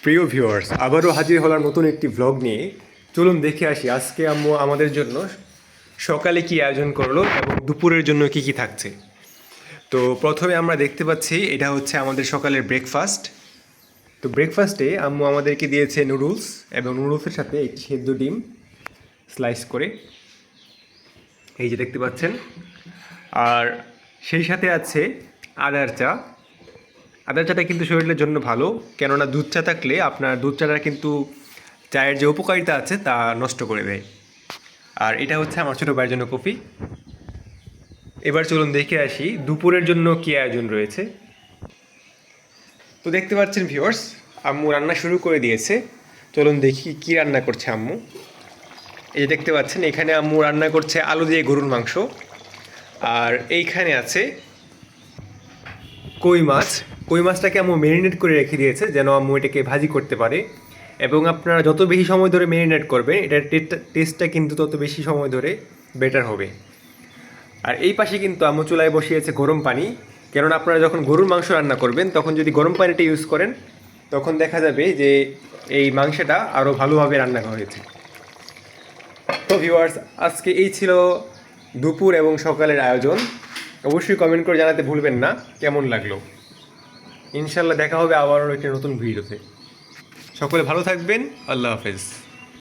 প্রিয় ভিউয়ার্স, আবারও হাজির হলাম নতুন একটি ভ্লগ নিয়ে। চলুন দেখে আসি আজকে আম্মু আমাদের জন্য সকালে কি আয়োজন করলো এবং দুপুরের জন্য কি কি থাকছে। তো প্রথমে আমরা দেখতে পাচ্ছি এটা হচ্ছে আমাদের সকালের ব্রেকফাস্ট। তো ব্রেকফাস্টে আম্মু আমাদেরকে দিয়েছে নুডলস এবং নুডলসের সাথে একটি সেদ্ধ ডিম স্লাইস করে, এই যে দেখতে পাচ্ছেন। আর সেই সাথে আছে আদার চা। আদার চাটা কিন্তু শরীরের জন্য ভালো, কেননা দুধ চা থাকলে আপনার দুধ চাটা কিন্তু চায়ের যে উপকারিতা আছে তা নষ্ট করে দেয়। আর এটা হচ্ছে আমার ছোটো ভাইয়ের জন্য কফি। এবার চলুন দেখে আসি দুপুরের জন্য কী আয়োজন রয়েছে। তো দেখতে পাচ্ছেন ভিউয়ার্স, আম্মু রান্না শুরু করে দিয়েছে। চলুন দেখি কি রান্না করছে আম্মু। এই যে দেখতে পাচ্ছেন, এখানে আম্মু রান্না করছে আলু দিয়ে গরুর মাংস। আর এইখানে আছে কই মাছ। কই মাছটাকে আম্মু ম্যারিনেট করে রেখে দিয়েছে যেন আম্মু এটাকে ভাজি করতে পারে। এবং আপনারা যত বেশি সময় ধরে ম্যারিনেট করবেন এটার টেস্টটা কিন্তু তত বেশি সময় ধরে বেটার হবে। আর এই পাশে কিন্তু আম্মু চুলায় বসিয়েছে গরম পানি, কেননা আপনারা যখন গরুর মাংস রান্না করবেন তখন যদি গরম পানিটা ইউজ করেন তখন দেখা যাবে যে এই মাংসটা আরও ভালোভাবে রান্না হয়েছে। তো ভিউয়ার্স, আজকে এই ছিল দুপুর এবং সকালের আয়োজন। অবশ্যই কমেন্ট করে জানাতে ভুলবেন না কেমন লাগলো। ইনশাল্লাহ দেখা হবে আবারও একটি নতুন ভিডিওতে। সকলে ভালো থাকবেন। আল্লাহ হাফেজ।